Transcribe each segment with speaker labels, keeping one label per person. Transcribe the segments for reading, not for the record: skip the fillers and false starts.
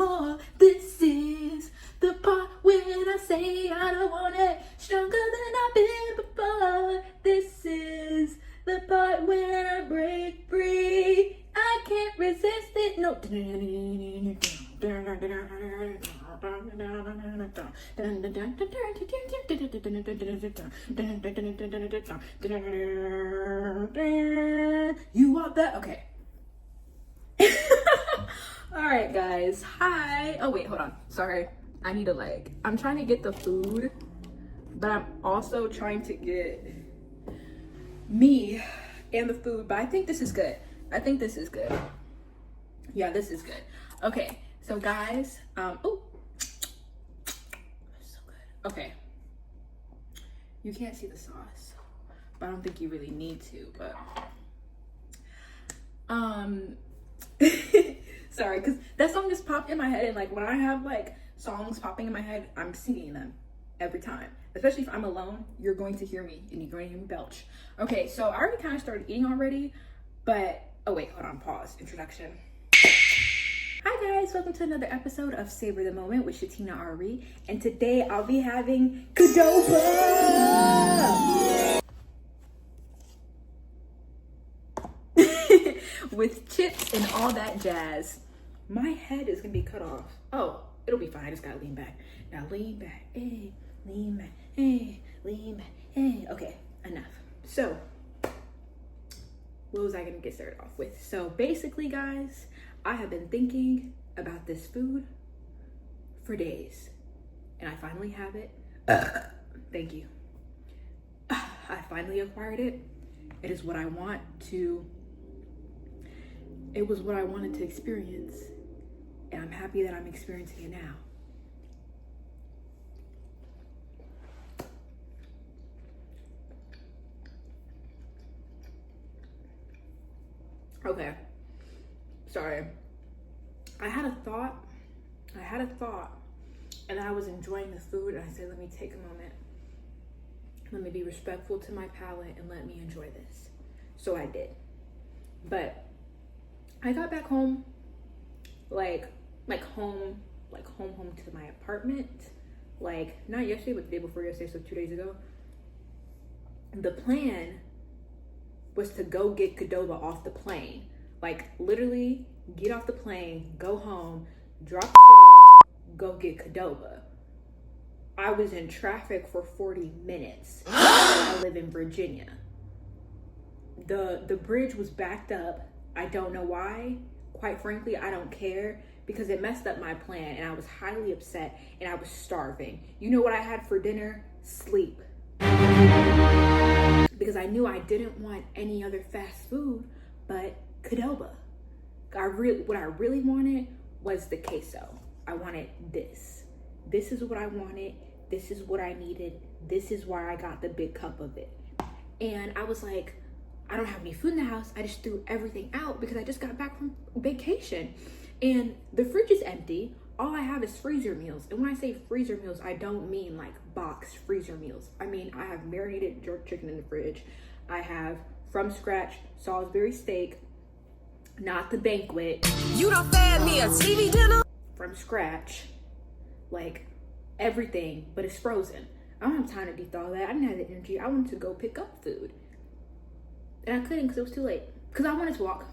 Speaker 1: more. This is the part when I say I don't want it stronger than I've been before. This is the part when I break free. I can't resist it. No. You want that? Okay. All right, guys. Hi. Oh, wait, hold on. Sorry. I need to I'm trying to get the food, but I'm also trying to get me and the food, but I think this is good. Yeah, this is good. Okay, so guys, oh, so good. Okay, you can't see the sauce, but I don't think you really need to, but sorry, because that song just popped in my head, and when I have songs popping in my head, I'm singing them every time. Especially if I'm alone, you're going to hear me, and you're going to hear me belch. Okay, so I already kind of started eating already, but oh wait, hold on, pause, introduction. Hi guys, welcome to another episode of Savor the Moment with Shatina Ari, and today I'll be having QDOBA with chips and all that jazz. My head is gonna be cut off. Oh, it'll be fine. I just gotta lean back. Now lean back, hey, lean back, hey, lean back, hey. Okay, enough. So, what was I gonna get started off with? So basically, guys, I have been thinking about this food for days, and I finally have it. Thank you. I finally acquired it. It is what I want to. It was what I wanted to experience, and I'm happy that I'm experiencing it now. Okay, sorry. I had a thought, and I was enjoying the food, and I said, let me take a moment. Let me be respectful to my palate, and let me enjoy this. So I did. But I got back home, home to my apartment, not yesterday, but the day before yesterday, so 2 days ago. The plan was to go get QDOBA off the plane. Literally get off the plane, go home, drop the shit off, go get QDOBA. I was in traffic for 40 minutes. I live in Virginia. The bridge was backed up. I don't know why. Quite frankly, I don't care, because it messed up my plan, and I was highly upset, and I was starving. You know what I had for dinner? Sleep. Because I knew I didn't want any other fast food but QDOBA. What I really wanted was the queso. I wanted this. This is what I wanted. This is what I needed. This is why I got the big cup of it. And I was like, I don't have any food in the house. I just threw everything out because I just got back from vacation. And the fridge is empty. All I have is freezer meals. And when I say freezer meals, I don't mean box freezer meals. I mean, I have marinated jerk chicken in the fridge. I have from scratch Salisbury steak, not the banquet.
Speaker 2: You done fed me a TV dinner?
Speaker 1: From scratch. Everything, but it's frozen. I don't have time to de-thaw that. I didn't have the energy. I wanted to go pick up food. And I couldn't because it was too late. Because I wanted to walk.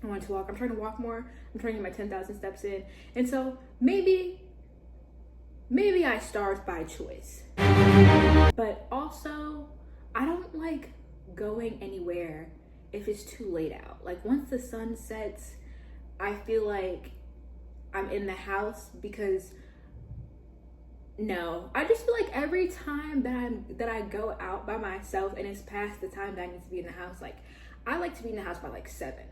Speaker 1: I'm trying to walk more. I'm trying to get my 10,000 steps in. And so maybe I starved by choice. But also, I don't like going anywhere if it's too late out. Once the sun sets, I feel like I'm in the house because no, I just feel like every time that I go out by myself and it's past the time that I need to be in the house, I like to be in the house by 7.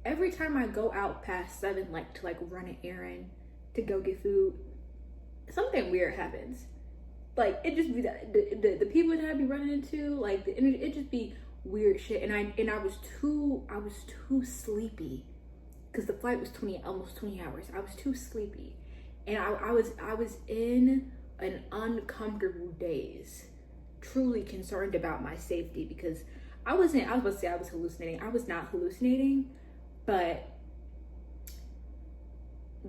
Speaker 1: Every time I go out past 7, to run an errand, to go get food, something weird happens. It just be that the people that I be running into, it just be weird shit. And I was too sleepy because the flight was almost 20 hours. I was too sleepy. And I was in an uncomfortable daze, truly concerned about my safety because I was about to say I was hallucinating. I was not hallucinating, but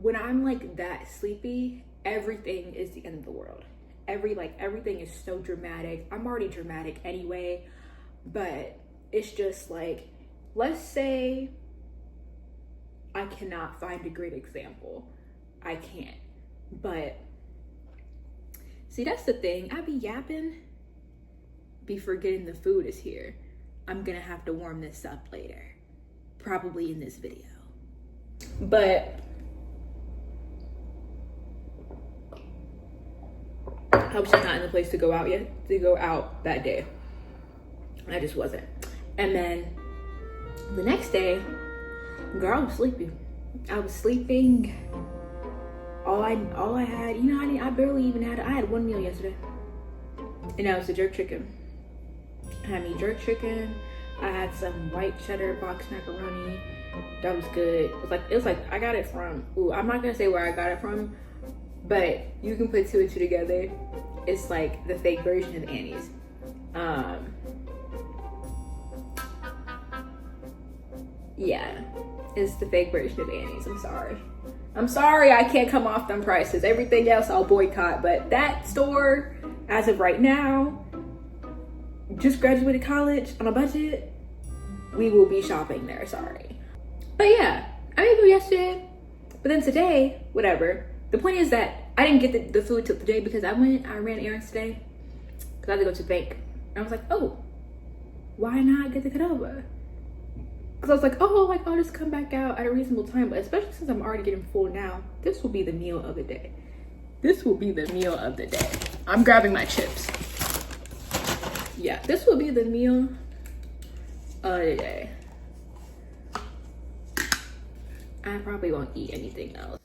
Speaker 1: when I'm like that sleepy, everything is the end of the world. Everything is so dramatic. I'm already dramatic anyway, but it's just like, let's say I cannot find a great example. I can't. But see, that's the thing. I be yapping, be forgetting the food is here. I'm gonna have to warm this up later, probably in this video. But I was just not in the place to go out that day. I just wasn't. And then the next day, girl, I was sleepy. I was sleeping. All I had, I barely even had. I had one meal yesterday, and that was the jerk chicken. I had me jerk chicken. I had some white cheddar box macaroni. That was good. It was like I got it from. I'm not gonna say where I got it from, but you can put two and two together. It's like the fake version of Annie's. Yeah, it's the fake version of Annie's. I'm sorry I can't come off them prices. Everything else I'll boycott, but that store, as of right now, just graduated college on a budget, we will be shopping there. Sorry. But yeah, I made food yesterday, but then today, whatever. The point is that I didn't get the food till today because I ran errands today because I had to go to the bank. And I was like, oh, why not get the QDOBA? Because I was like, I'll just come back out at a reasonable time. But especially since I'm already getting full now, this will be the meal of the day. I'm grabbing my chips. Yeah, this will be the meal of the day. I probably won't eat anything else.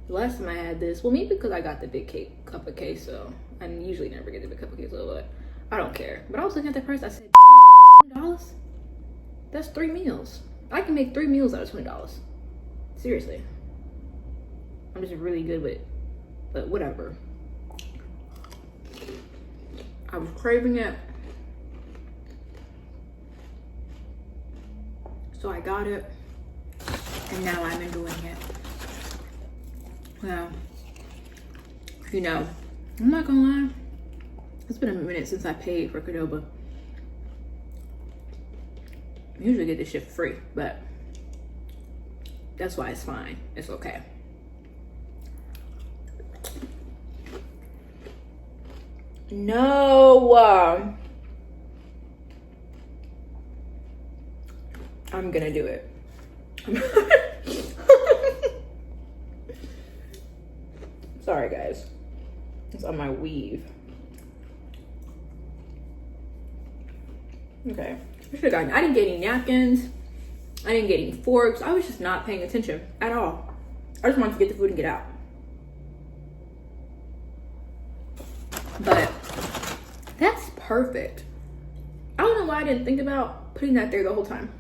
Speaker 1: The last time I had this, well, maybe because I got the big cup of queso. I usually never get the big cup of queso, but I don't care. But I was looking at the price. I said, $20? That's 3 meals. I can make 3 meals out of $20. Seriously. I'm just really good with it, but whatever. I was craving it, so I got it, and now I'm enjoying it. Well, I'm not gonna lie, it's been a minute since I paid for QDOBA. I usually get this shit for free, but that's why it's fine. It's okay. No, I'm gonna do it. Sorry guys, it's on my weave. Okay, I didn't get any napkins. I didn't get any forks. I was just not paying attention at all. I just wanted to get the food and get out. But that's perfect. I don't know why I didn't think about putting that there the whole time.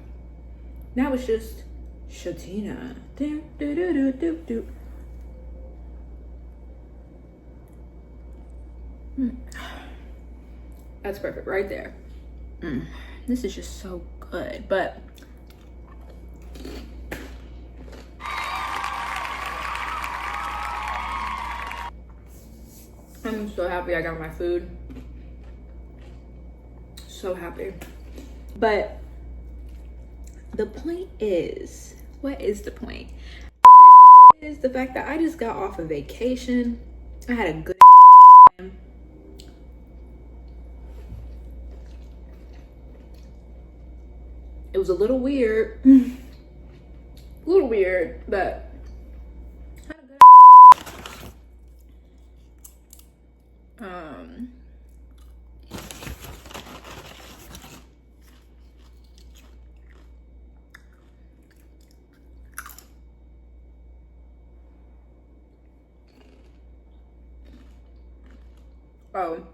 Speaker 1: Now it's just Shatina. Do, do, do, do, do, do. That's perfect right there. This is just so good. But I'm so happy I got my food. So happy. But the point is, what is the point? The point is the fact that I just got off a vacation. I had a good time. It was a little weird. But had a good Oh,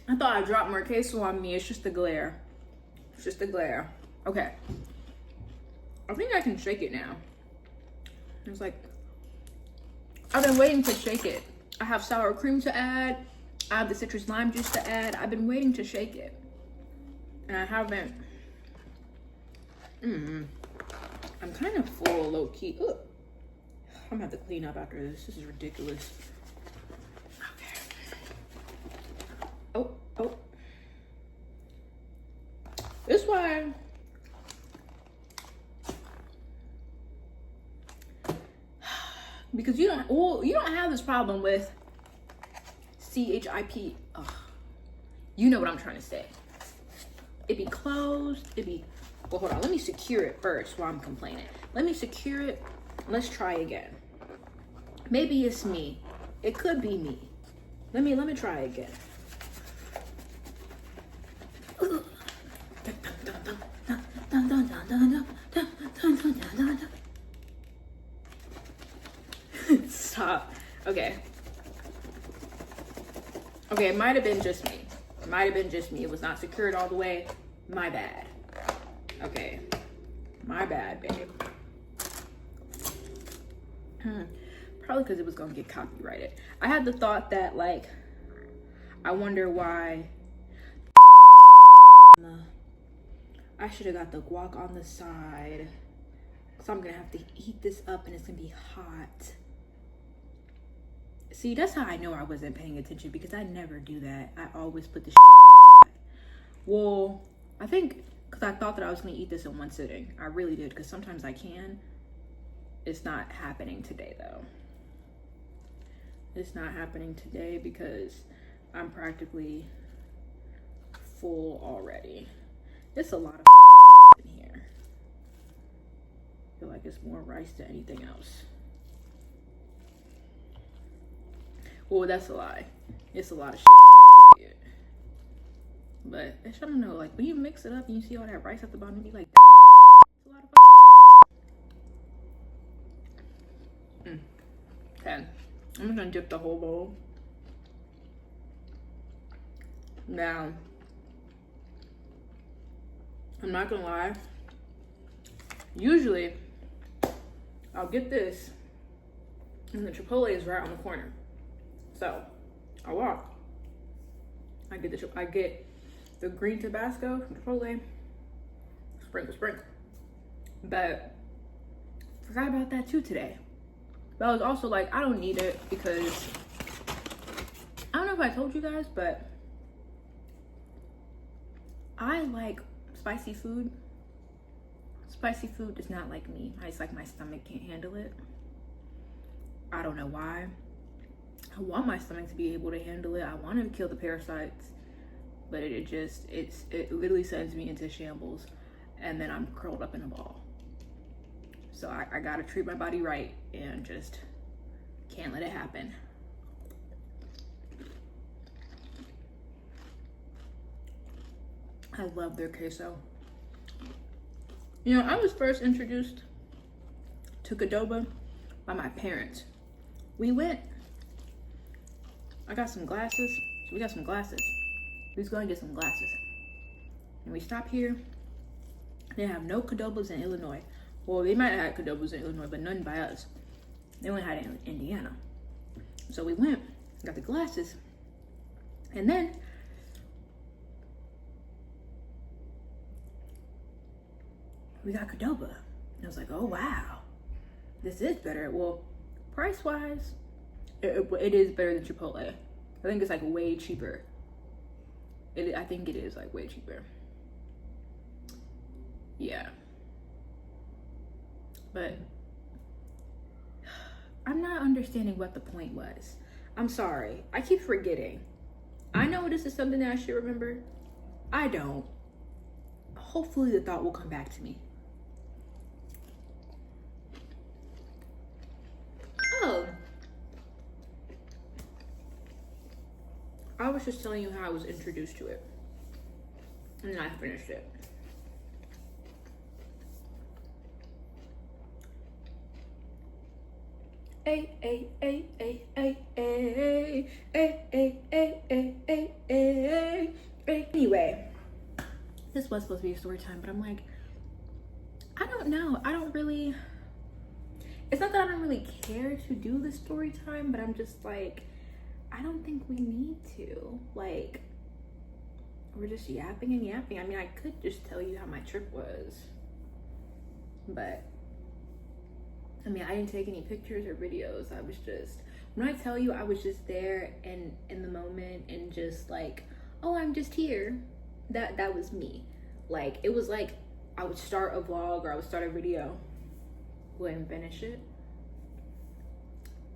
Speaker 1: I thought I dropped more queso on me. It's just the glare. It's just the glare. Okay. I think I can shake it now. It's like, I've been waiting to shake it. I have sour cream to add. I have the citrus lime juice to add. I've been waiting to shake it. And I haven't. I'm kind of full, low key. Ooh. I'm gonna have to clean up after this. This is ridiculous. Okay. Oh. This why because you don't have this problem with CHIP. Ugh. You know what I'm trying to say. It be closed. Well, hold on. Let me secure it first while I'm complaining. Let me secure it. Let's try again. Maybe it's me. It could be me. Let me try again. Stop. Okay, it might have been just me. It was not secured all the way. My bad. Okay. My bad, babe. Probably because it was gonna get copyrighted. I had the thought that, like, I wonder why I should have got the guac on the side. So I'm gonna have to eat this up and it's gonna be hot. See, that's how I know I wasn't paying attention, because I never do that. I always put the shit on the side. Well, I think because I thought that I was gonna eat this in one sitting. I really did, because sometimes I can. It's not happening today though. It's not happening today because I'm practically full already. It's a lot of in here. I feel like it's more rice than anything else. Well, that's a lie. It's a lot of shit. But I don't know, like, when you mix it up and you see all that rice at the bottom, you be like, it's a lot of Okay, I'm just gonna dip the whole bowl. Now, I'm not gonna lie. Usually, I'll get this, and the Chipotle is right on the corner. So, I walk. I get the green Tabasco from Chipotle. Sprinkle. But forgot about that too today. But I was also like, I don't need it because I don't know if I told you guys, but I like spicy food. Spicy food does not like me. I just like my stomach can't handle it. I don't know why. I want my stomach to be able to handle it. I want to kill the parasites, but it literally sends me into shambles, and then I'm curled up in a ball. So I gotta treat my body right and just can't let it happen. I love their queso. You know, I was first introduced to QDOBA by my parents. We went, I got some glasses. So we got some glasses. We was going to get some glasses. And we stopped here. They have no QDOBAs in Illinois. Well, they might have had QDOBAs in Illinois, but none by us. They only had it in Indiana. So we went, got the glasses, and then we got QDOBA. And I was like, oh wow, this is better. Well, price-wise, it is better than Chipotle. I think it's like way cheaper. I think it is like way cheaper. Yeah. But I'm not understanding what the point was. I'm sorry. I keep forgetting. I know this is something that I should remember. I don't. Hopefully the thought will come back to me. Oh. I was just telling you how I was introduced to it. And then I finished it. Anyway, this was supposed to be a story time, but I'm like, I don't know. It's not that I don't really care to do the story time, but I'm just like, I don't think we need to. Like, we're just yapping and yapping. I mean, I could just tell you how my trip was, but I mean, I didn't take any pictures or videos. I was just, when I tell you I was just there and in the moment and just like, oh, I'm just here. That was me. Like, it was like I would start a vlog or I would start a video, wouldn't finish it.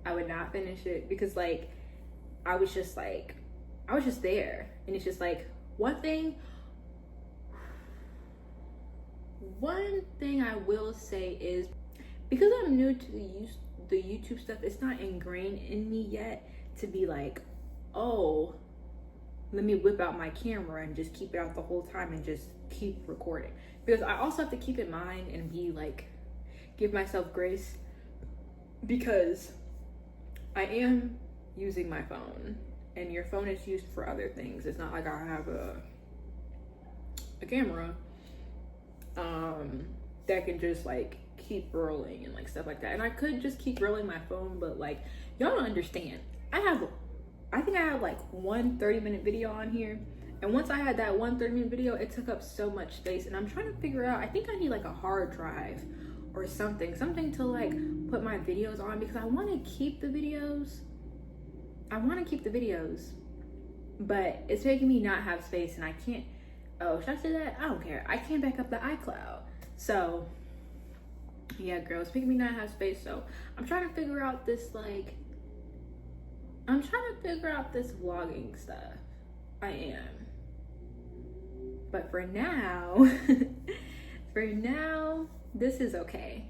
Speaker 1: I would not finish it because like I was just there. And it's just like one thing I will say is, because I'm new to the YouTube stuff, it's not ingrained in me yet to be like, oh, let me whip out my camera and just keep it out the whole time and just keep recording. Because I also have to keep in mind and be like, give myself grace, because I am using my phone and your phone is used for other things. It's not like I have a camera that can just like keep rolling and like stuff like that. And I could just keep rolling my phone, but like, y'all don't understand. I think I have like one 30-minute video on here, and once I had that one 30-minute video, it took up so much space, and I'm trying to figure out, I think I need like a hard drive or something to like put my videos on, because I want to keep the videos, but it's making me not have space, and I can't, oh, should I say that? I don't care. I can't back up the iCloud. So yeah, girl, it's making me not have space. So I'm trying to figure out this vlogging stuff. I am. But for now, this is okay.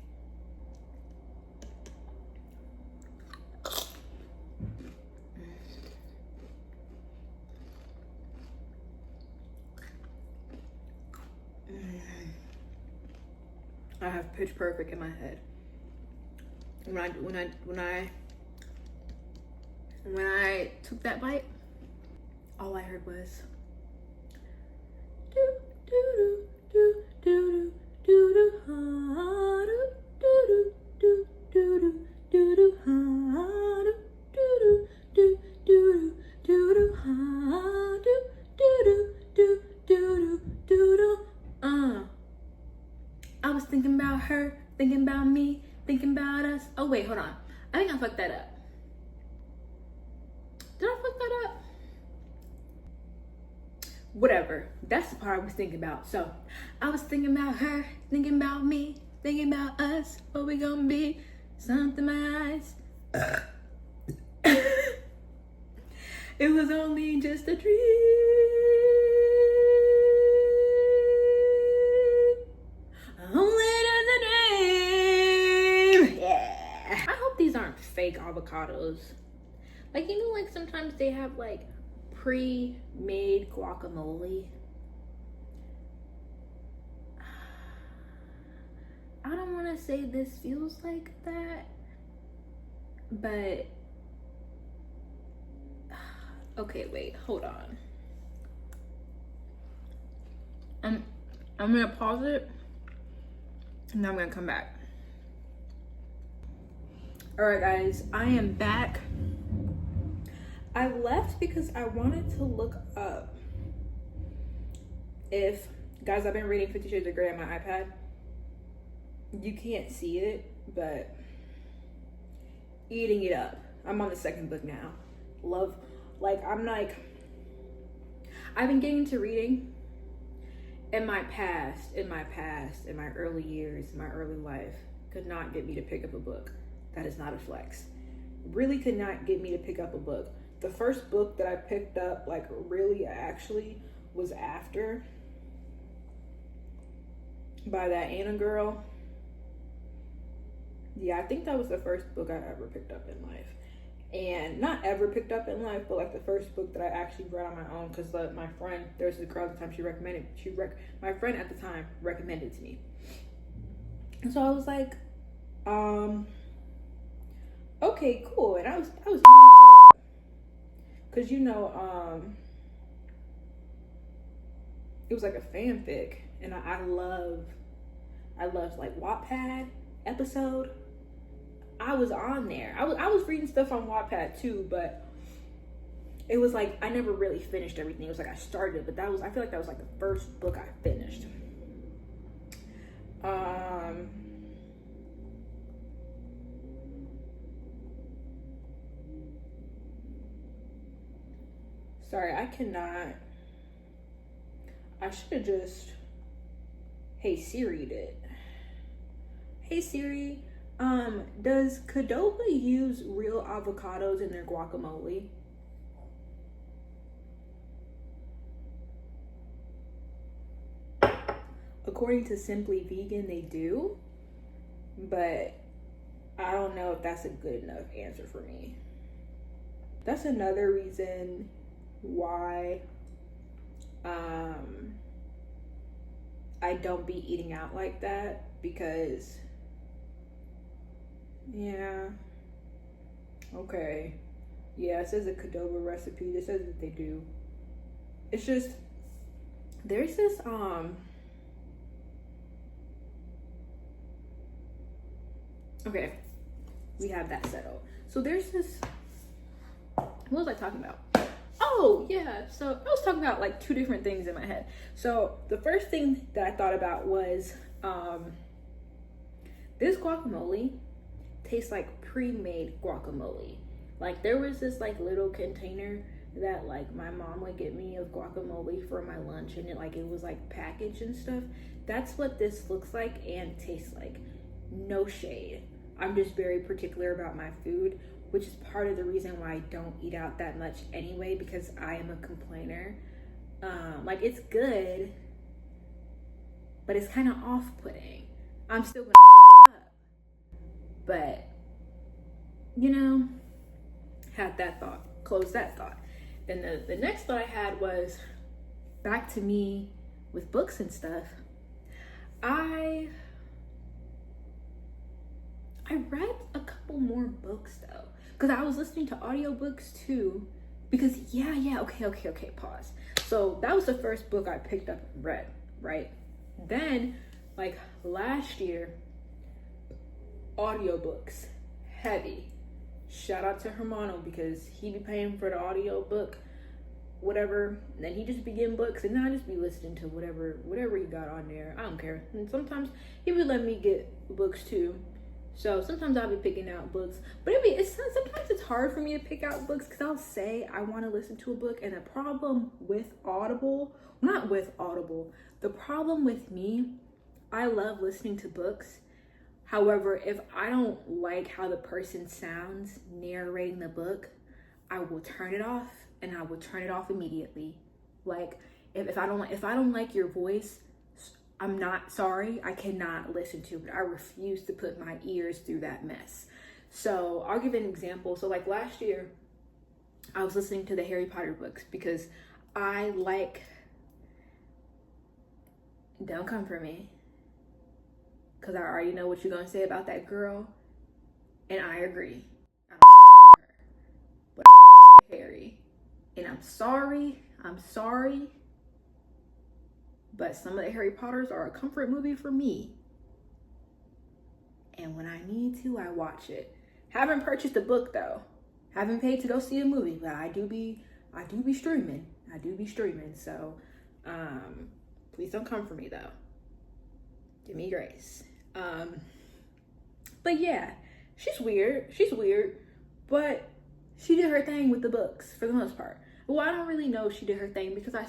Speaker 1: I have Pitch Perfect in my head. When I took that bite, all I heard was do do do do do do do do do do do do do do do do do do do. I was thinking about her, thinking about me, thinking about us. Oh wait, hold on. I think I fucked that up. Did I fuck that up? Whatever. That's the part I was thinking about. So I was thinking about her, thinking about me, thinking about us. What we gonna be? Something my eyes. It was only just a dream. Only just a dream. Yeah. I hope these aren't fake avocados. Like, you know, like sometimes they have like pre-made guacamole. I don't want to say this feels like that, but okay, wait, hold on. I'm gonna pause it and then I'm gonna come back. All right, guys, I am back. I left because I wanted to look up if, guys, I've been reading 50 Shades of Grey on my iPad. You can't see it, but eating it up. I'm on the second book now. I've been getting into reading. In my early years, my early life, could not get me to pick up a book. That is not a flex. Really could not get me to pick up a book. The first book that I picked up, like really actually, was After, by that Anna girl. Yeah, I think that was the first book I ever picked up in life. And not ever picked up in life, but like the first book that I actually read on my own, because my friend, there was a girl at the time, my friend at the time recommended it to me. And so I was like, okay, cool. And I was because you know, it was like a fanfic, and I love like Wattpad episode. I was on there. I was reading stuff on Wattpad too, but it was like I never really finished everything. It was like I started, but I feel like that was like the first book I finished. Sorry, I cannot. I should have just Hey Siri'd it. Hey Siri, does QDOBA use real avocados in their guacamole? According to Simply Vegan, they do, but I don't know if that's a good enough answer for me. That's another reason why I don't be eating out like that, because yeah, okay, yeah, it says a QDOBA recipe. It says that they do. It's just, there's this okay, we have that settled. So there's this, what was I talking about? Oh yeah, so I was talking about like two different things in my head. So the first thing that I thought about was this guacamole tastes like pre-made guacamole. Like there was this like little container that like my mom would get me of guacamole for my lunch, and it was like packaged and stuff. That's what this looks like and tastes like. No shade. I'm just very particular about my food, which is part of the reason why I don't eat out that much anyway, because I am a complainer. Like it's good, but it's kind of off-putting. I'm still gonna fuck it up, but you know, had that thought, close that thought. Then the next thought I had was back to me with books and stuff. I read a couple more books though, because I was listening to audiobooks too, because okay, pause. So that was the first book I picked up and read, right? Then like last year, audiobooks, heavy. Shout out to Hermano, because he be paying for the audiobook, whatever. And then he just be getting books, and then I just be listening to whatever he got on there. I don't care. And sometimes he would let me get books too. So sometimes I'll be picking out books, but sometimes it's hard for me to pick out books, because I'll say I want to listen to a book, and the problem with the problem with me, I love listening to books. However, if I don't like how the person sounds narrating the book, I will turn it off, and I will turn it off immediately. Like if I don't like your voice, I'm not sorry, I cannot listen to it. I refuse to put my ears through that mess. So I'll give an example. So like last year, I was listening to the Harry Potter books because I like, don't come for me, because I already know what you're going to say about that girl, and I agree. I don't her, but I Harry. And I'm sorry, but some of the Harry Potters are a comfort movie for me. And when I need to, I watch it. Haven't purchased a book though. Haven't paid to go see a movie, but I do be streaming. So, please don't come for me though. Give me grace. But yeah, she's weird, but she did her thing with the books for the most part. Well, I don't really know if she did her thing, because I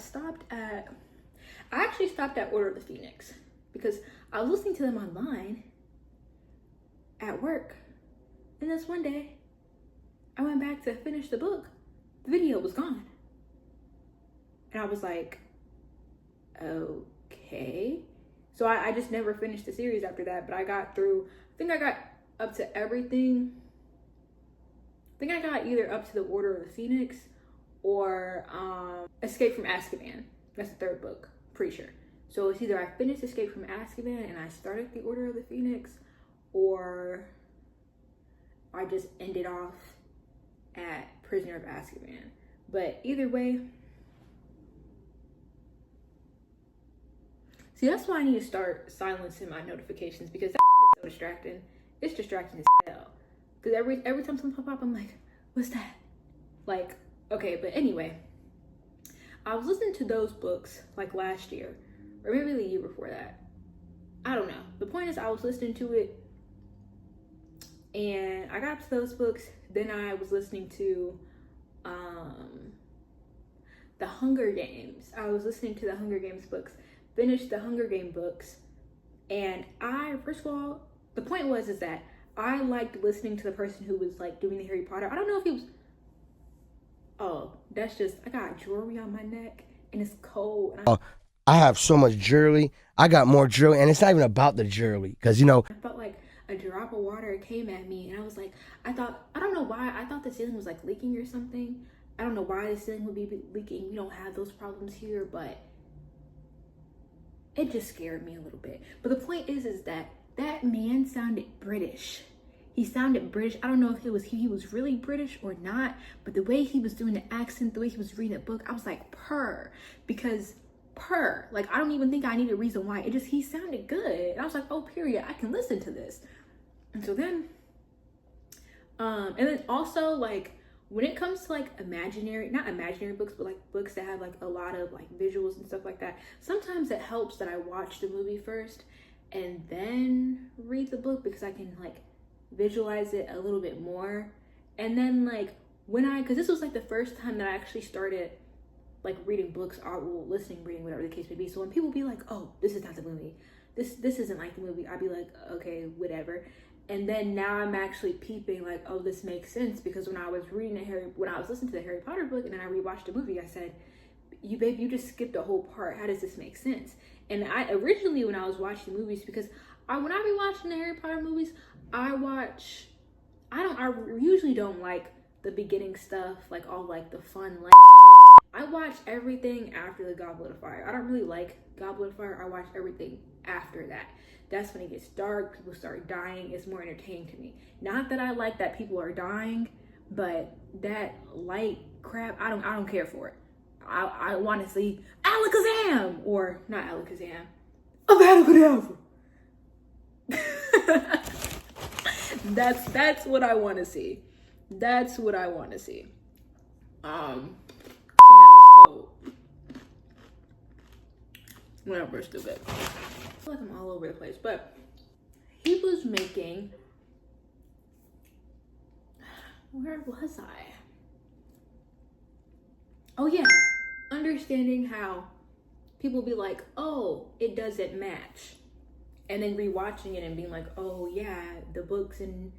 Speaker 1: actually stopped at Order of the Phoenix, because I was listening to them online at work, and this one day I went back to finish the book. The video was gone, and I was like, okay. So I just never finished the series after that, but I got up to everything. I think I got either up to the Order of the Phoenix or Escape from Azkaban. That's the third book, pretty sure. So it's either I finished Escape from Azkaban and I started the Order of the Phoenix, or I just ended off at Prisoner of Azkaban. But either way, see, that's why I need to start silencing my notifications, because that shit is so distracting. It's distracting as hell. Because every time something pop up, I'm like, what's that? Like, okay, but anyway, I was listening to those books like last year, or maybe the year before that. I don't know. The point is, I was listening to it, and I got to those books. Then I was listening to, The Hunger Games. I was listening to the Hunger Games books, finished the Hunger Game books, and first of all, the point is that I liked listening to the person who was like doing the Harry Potter. I don't know if he was, that's just, I got jewelry on my neck and it's cold. And
Speaker 3: I have so much jewelry. I got more jewelry, and it's not even about the jewelry, because
Speaker 1: I felt like a drop of water came at me, and I was like, I don't know why, I thought the ceiling was like leaking or something. I don't know why the ceiling would be leaking. We don't have those problems here, but it just scared me a little bit. But the point is that man sounded British. He sounded British. I don't know if he was really British or not, but the way he was doing the accent, the way he was reading the book, I was like, like, I don't even think I need a reason why. He sounded good. And I was like, oh, period, I can listen to this. And so then, and then also, like, when it comes to like not imaginary books, but like books that have like a lot of like visuals and stuff like that, sometimes it helps that I watch the movie first and then read the book, because I can like visualize it a little bit more. And then like because this was like the first time that I actually started like reading books, or listening, reading, whatever the case may be. So when people be like, oh, this is not the movie, this isn't like the movie, I'd be like, okay, whatever. And then now I'm actually peeping like, oh, this makes sense, because when I was listening to the Harry Potter book and then I rewatched the movie, I said, you just skipped a whole part. How does this make sense? And I originally, when I was watching movies, because when I be watching the Harry Potter movies, I usually don't like the beginning stuff, like all like the fun like shit. I watch everything after the Goblet of Fire. I don't really like Goblet of Fire. I watch everything after that. That's when it gets dark, people start dying. It's more entertaining to me. Not that I like that people are dying, but that light crap, I don't care for it. I want to see Alakazam, or not Alakazam, Avada That's what I want to see. That's what I want to see. Whatever, stupid. I feel like I'm all over the place, but he was making, where was I? Oh yeah, understanding how people be like, oh, it doesn't match, and then rewatching it and being like, oh yeah, the books and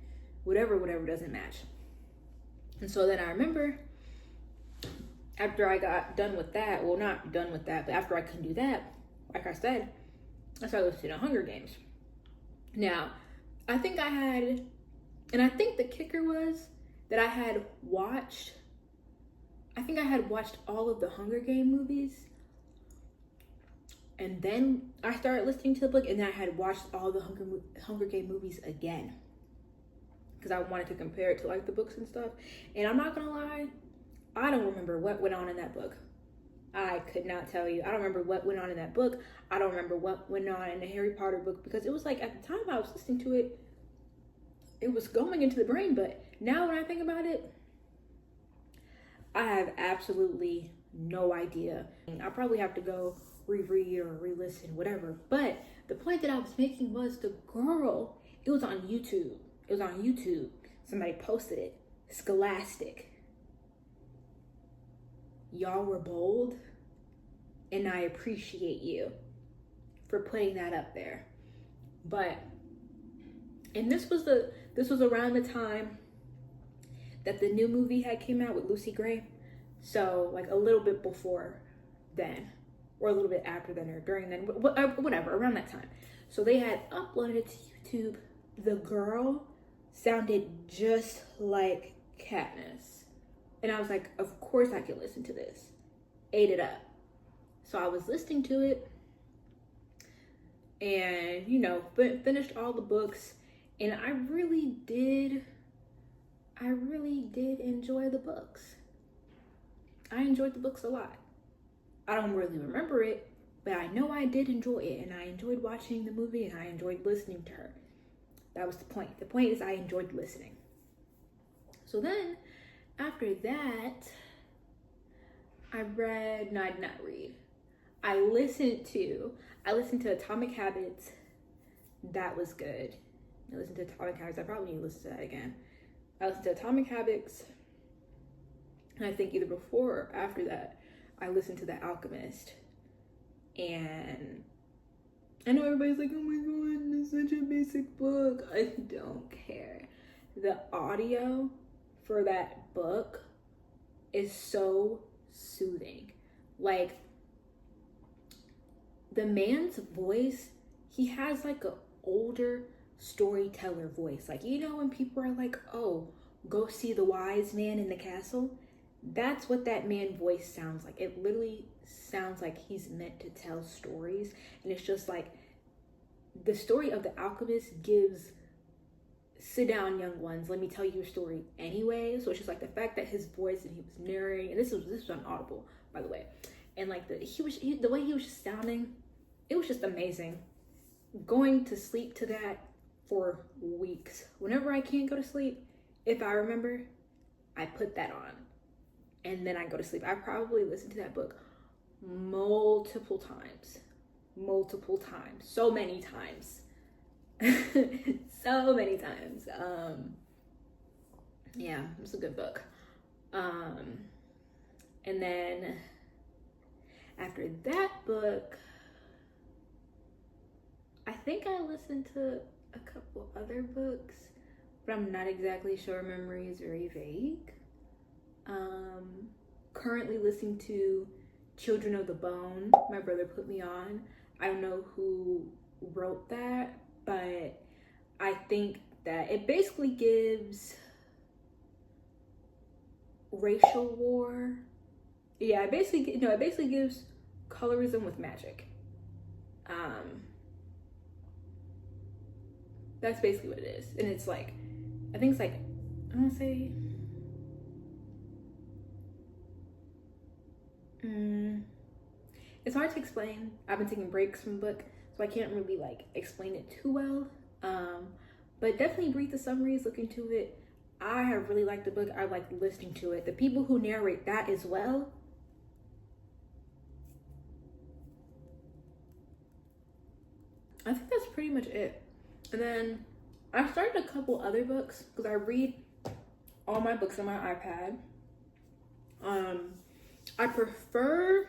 Speaker 1: whatever doesn't match. And so then I remember, after I got done with that, well, not done with that, but after I couldn't do that, like I said, I started listening to Hunger Games. Now, I think the kicker was that I had watched all of the Hunger Game movies, and then I started listening to the book, and then I had watched all the Hunger Game movies again, because I wanted to compare it to like the books and stuff. And I'm not gonna lie, I don't remember what went on in that book. I could not tell you. I don't remember what went on in that book. I don't remember what went on in the Harry Potter book, because it was like, at the time I was listening to it, it was going into the brain. But now when I think about it, I have absolutely no idea. I'll probably have to go reread or re-listen, whatever. But the point that I was making was, the girl, it was on YouTube. Somebody posted it. Scholastic. Y'all were bold, and I appreciate you for putting that up there. And this was around the time that the new movie had came out with Lucy Gray. So like a little bit before then, or a little bit after then, or during then, whatever, around that time. So they had uploaded it to YouTube. The girl sounded just like Katniss. And I was like, of course I could listen to this. Ate it up. So I was listening to it, and, finished all the books. And I really did enjoy the books. I enjoyed the books a lot. I don't really remember it, but I know I did enjoy it. And I enjoyed watching the movie, and I enjoyed listening to her. That was the point. The point is I enjoyed listening. So then, after that, I did not read. I listened to Atomic Habits. That was good. I listened to Atomic Habits. I probably need to listen to that again. I listened to Atomic Habits, and I think either before or after that, I listened to The Alchemist. And I know everybody's like, oh my god, it's such a basic book. I don't care. The audio for that book is so soothing. Like, the man's voice, he has like an older storyteller voice. Like, you know when people are like, oh, go see the wise man in the castle? That's what that man voice sounds like. It literally sounds like he's meant to tell stories. And it's just like, the story of The Alchemist gives, sit down young ones, let me tell you your story anyway. So it's just like the fact that his voice, and he was narrating, and this was on Audible, by the way, and like the way he was just sounding, it was just amazing. Going to sleep to that for weeks. Whenever I can't go to sleep, if I remember, I put that on and then I go to sleep. I probably listened to that book multiple times, so many times. So many times. Yeah, it's a good book. And then after that book, I think I listened to a couple other books, but I'm not exactly sure. Memory is very vague. Currently listening to Children of the Bone. My brother put me on. I don't know who wrote that, but I think that it basically gives racial war. Yeah, it basically gives colorism with magic. That's basically what it is. And it's like, I think it's like, I want to say, it's hard to explain. I've been taking breaks from the book, so I can't really like explain it too well. But definitely read the summaries, look into it. I have really liked the book. I like listening to it. The people who narrate that as well, I think that's pretty much it. And then I started a couple other books because I read all my books on my iPad. I prefer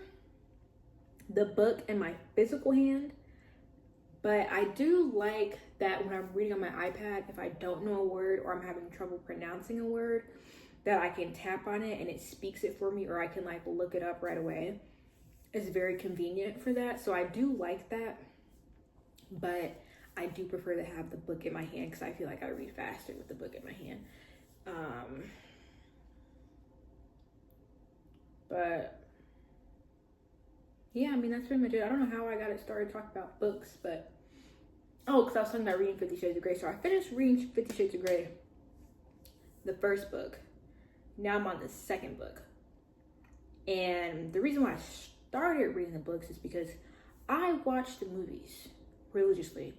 Speaker 1: the book in my physical hand, but I do like that when I'm reading on my iPad, if I don't know a word or I'm having trouble pronouncing a word, that I can tap on it and it speaks it for me, or I can like look it up right away. It's very convenient for that, so I do like that. But I do prefer to have the book in my hand because I feel like I read faster with the book in my hand. But yeah, I mean, that's pretty much it. I don't know how I got it started talking about books, but because I was talking about reading 50 Shades of Grey. So I finished reading 50 Shades of Grey, the first book. Now I'm on the second book. And the reason why I started reading the books is because I watched the movies religiously.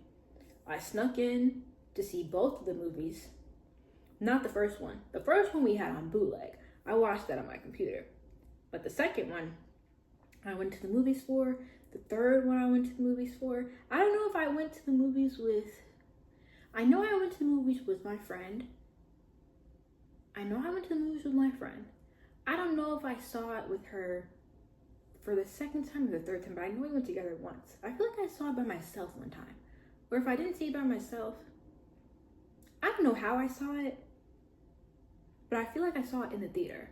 Speaker 1: I snuck in to see both of the movies. Not the first one. The first one we had on bootleg. I watched that on my computer. But the second one, I went to the movies for. The third one I went to the movies for. I don't know if I went to the movies with... I know I went to the movies with my friend. I don't know if I saw it with her for the second time or the third time, but I know we went together once. I feel like I saw it by myself one time. Or if I didn't see it by myself, I don't know how I saw it, but I feel like I saw it in the theater.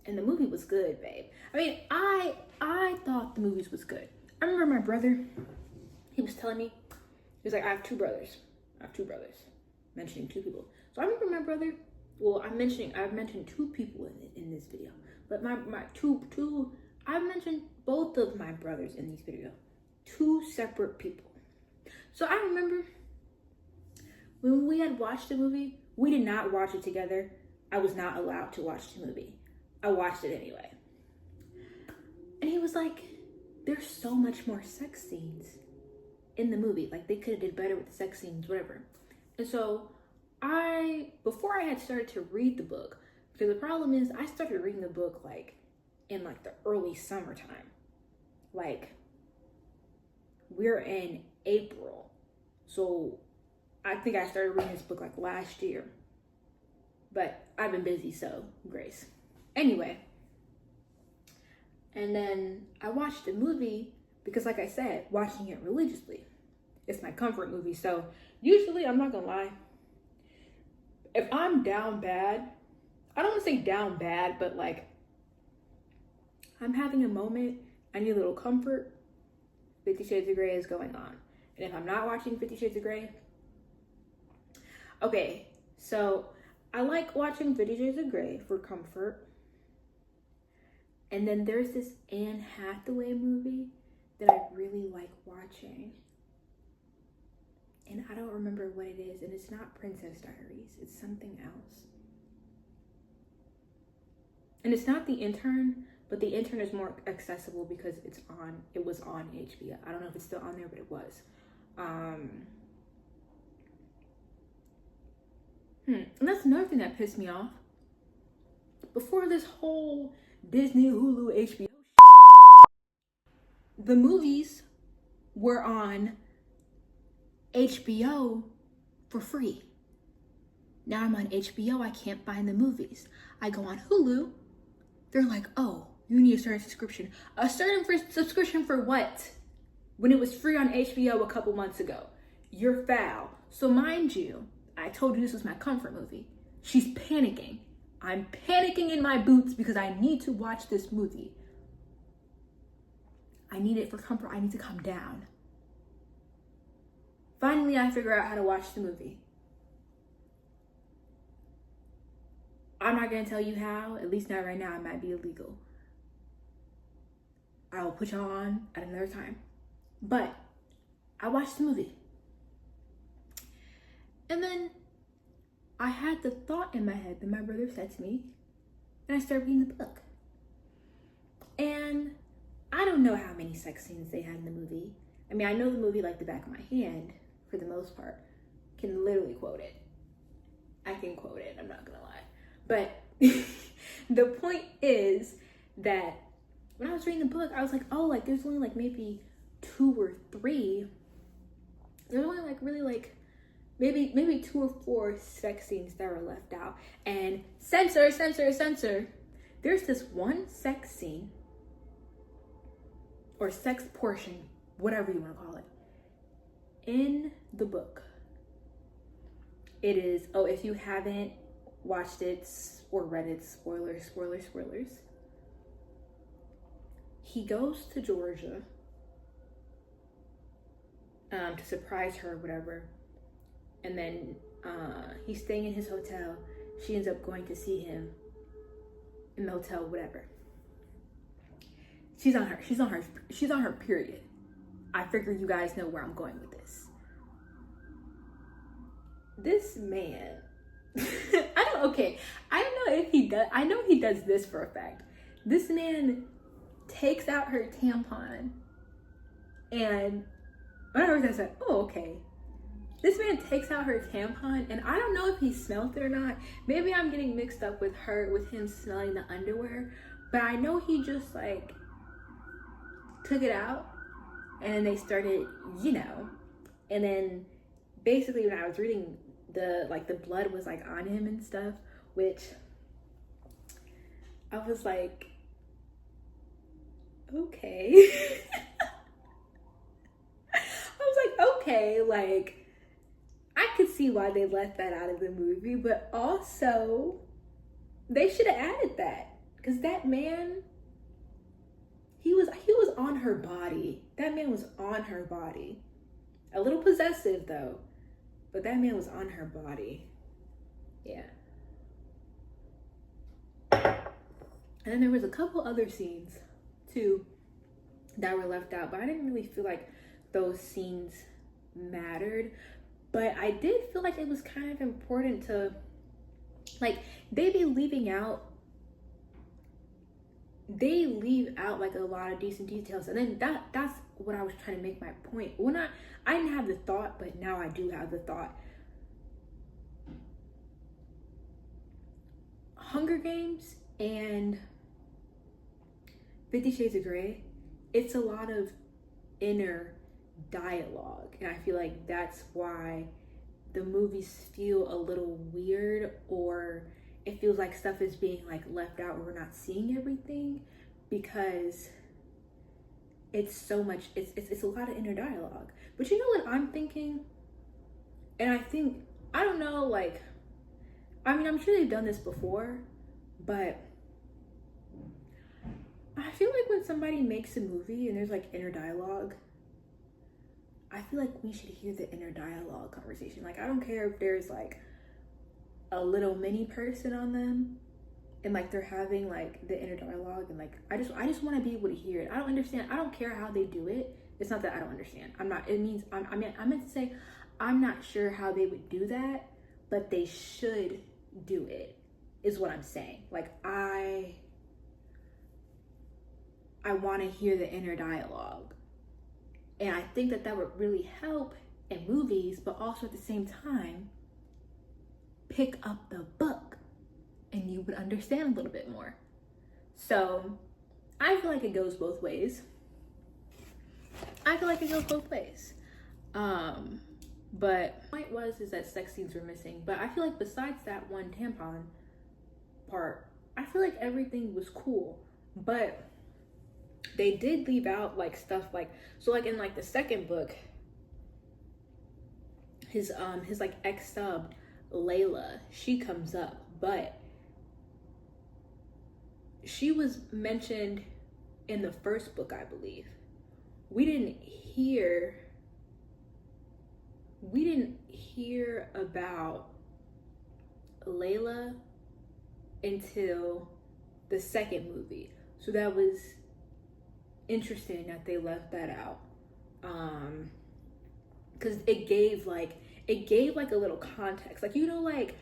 Speaker 1: And the movie was good, babe. I mean, I thought the movies was good. I remember my brother, he was telling me, he was like, I have two brothers, mentioning two people. So I remember my brother, well, I've mentioned two people in this video, but my two, I've mentioned both of my brothers in this video, two separate people. So I remember when we had watched the movie, we did not watch it together. I was not allowed to watch the movie. I watched it anyway. And he was like, there's so much more sex scenes in the movie. Like, they could have did better with the sex scenes, whatever. And so before I had started to read the book, because the problem is I started reading the book like in like the early summertime. Like, we're in April. So I think I started reading this book like last year. But I've been busy, so grace. Anyway, And then I watched the movie because, like I said, watching it religiously, it's my comfort movie. So usually, I'm not gonna lie, if I'm down bad, I don't want to say down bad, but like I'm having a moment, I need a little comfort, 50 Shades of Grey is going on. And if I'm not watching 50 Shades of Grey, okay, so I like watching 50 Shades of Grey for comfort. And then there's this Anne Hathaway movie that I really like watching. And I don't remember what it is. And it's not Princess Diaries. It's something else. And it's not The Intern, but The Intern is more accessible because it was on HBO. I don't know if it's still on there, but it was. And that's another thing that pissed me off. Before this whole Disney, Hulu, HBO, the movies were on HBO for free. Now I'm on HBO, I can't find the movies. I go on Hulu, they're like, oh, you need a certain subscription. A certain subscription for what? When it was free on HBO a couple months ago. You're foul. So mind you, I told you this was my comfort movie. She's panicking. I'm panicking in my boots because I need to watch this movie. I need it for comfort. I need to calm down. Finally, I figure out how to watch the movie. I'm not going to tell you how, at least not right now. It might be illegal. I will put y'all on at another time. But I watched the movie. And then I had the thought in my head that my brother said to me, and I started reading the book. And I don't know how many sex scenes they had in the movie. I mean, I know the movie like the back of my hand, for the most part. Can literally quote it. I can quote it, I'm not gonna lie. But the point is that when I was reading the book, I was like, oh, like there's only like maybe 2 or 3. There's only like really like maybe 2 or 4 sex scenes that were left out. And censor. There's this one sex scene or sex portion, whatever you want to call it, in the book. It is, oh, if you haven't watched it or read it, spoilers. He goes to Georgia to surprise her or whatever. And then he's staying in his hotel. She ends up going to see him in the hotel, whatever. She's on her period. I figure you guys know where I'm going with this. This man, I don't know if he does. I know he does this for a fact. This man takes out her tampon, and when I heard that, I said, oh, okay. This man takes out her tampon, and I don't know if he smelled it or not. Maybe I'm getting mixed up with him smelling the underwear, but I know he just like took it out, and then they started, and then basically when I was reading the blood was like on him and stuff, which I was like, okay. I was like, okay, like I could see why they left that out of the movie, but also they should have added that, because that man, he was on her body. That man was on her body. A little possessive though, but that man was on her body. Yeah. And then there was a couple other scenes too that were left out, but I didn't really feel like those scenes mattered. But I did feel like it was kind of important to, like, they leave out like a lot of decent details. And then that's what I was trying to make my point. When I didn't have the thought, but now I do have the thought. Hunger Games and 50 Shades of Grey, it's a lot of inner dialogue, and I feel like that's why the movies feel a little weird, or it feels like stuff is being like left out or we're not seeing everything, because it's so much, it's a lot of inner dialogue. But you know what I'm thinking? And I don't know, like, I mean, I'm sure they've done this before, but I feel like when somebody makes a movie and there's like inner dialogue, I feel like we should hear the inner dialogue conversation. Like, I don't care if there's like a little mini person on them and like they're having like the inner dialogue, and like I just want to be able to hear it. I don't understand. I don't care how they do it. It's not that I don't understand. I meant to say I'm not sure how they would do that, but they should do it, is what I'm saying. Like, I want to hear the inner dialogue. And I think that would really help in movies, but also at the same time, pick up the book and you would understand a little bit more. So I feel like it goes both ways. But the point is that sex scenes were missing. But I feel like besides that one tampon part, I feel like everything was cool. But they did leave out like stuff like, so like in like the second book, his like ex-sub Layla, she comes up, but she was mentioned in the first book, I believe. We didn't hear about Layla until the second movie. So that was interesting that they left that out. Because it gave like a little context. Like, you know, like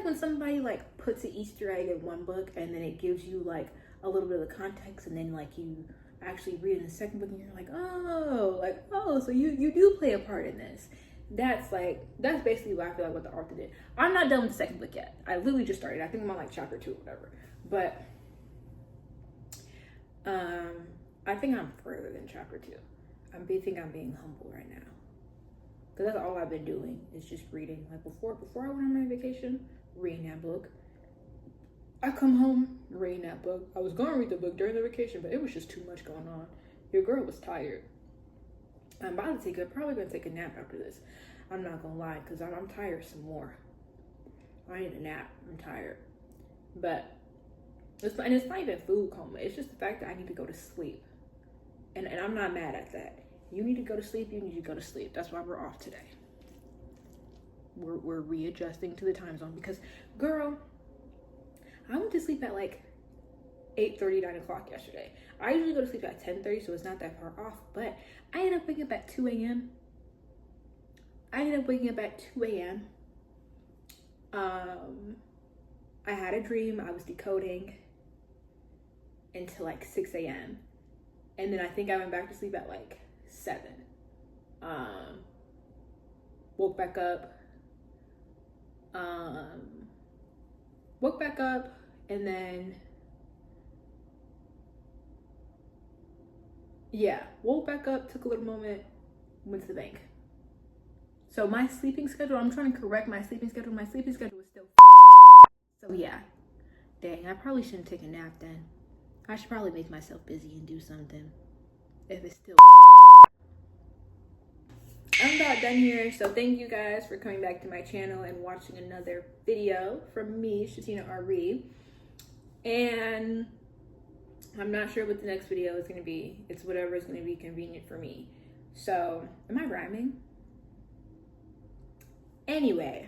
Speaker 1: when somebody like puts an Easter egg in one book and then it gives you like a little bit of the context, and then like you actually read in the second book and you're like, oh, so you do play a part in this. That's basically what I feel like what the author did. I'm not done with the second book yet. I literally just started. I think I'm on like chapter 2 or whatever. But I think I'm further than chapter 2. I think I'm being humble right now, because that's all I've been doing is just reading. Like before I went on my vacation, reading that book. I come home, reading that book. I was going to read the book during the vacation, but it was just too much going on. Your girl was tired. I'm probably going to take a nap after this. I'm not going to lie, because I'm tired some more. I need a nap. I'm tired. But it's not even food coma. It's just the fact that I need to go to sleep. And I'm not mad at that. You need to go to sleep. You need to go to sleep. That's why we're off today. We're readjusting to the time zone, because, girl, I went to sleep at like 8:30, 9 o'clock yesterday. I usually go to sleep at 10:30, so it's not that far off. But I ended up waking up at 2 a.m. I had a dream. I was decoding until like 6 a.m. And then I think I went back to sleep at like 7. Woke back up, and then woke back up, took a little moment, went to the bank. So my sleeping schedule, I'm trying to correct my sleeping schedule. My sleeping schedule was still so yeah. Dang, I probably shouldn't take a nap then. I should probably make myself busy and do something. If it's still I'm about done here, so thank you guys for coming back to my channel and watching another video from me, Shatina RE. And I'm not sure what the next video is going to be. It's whatever is going to be convenient for me. So, am I rhyming? Anyway,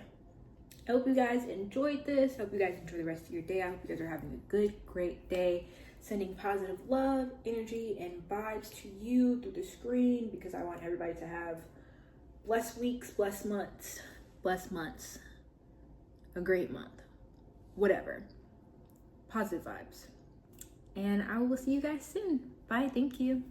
Speaker 1: I hope you guys enjoyed this. I hope you guys enjoy the rest of your day. I hope you guys are having a good, great day. Sending positive love, energy, and vibes to you through the screen, because I want everybody to have blessed weeks, blessed months, a great month, whatever. Positive vibes. And I will see you guys soon. Bye. Thank you.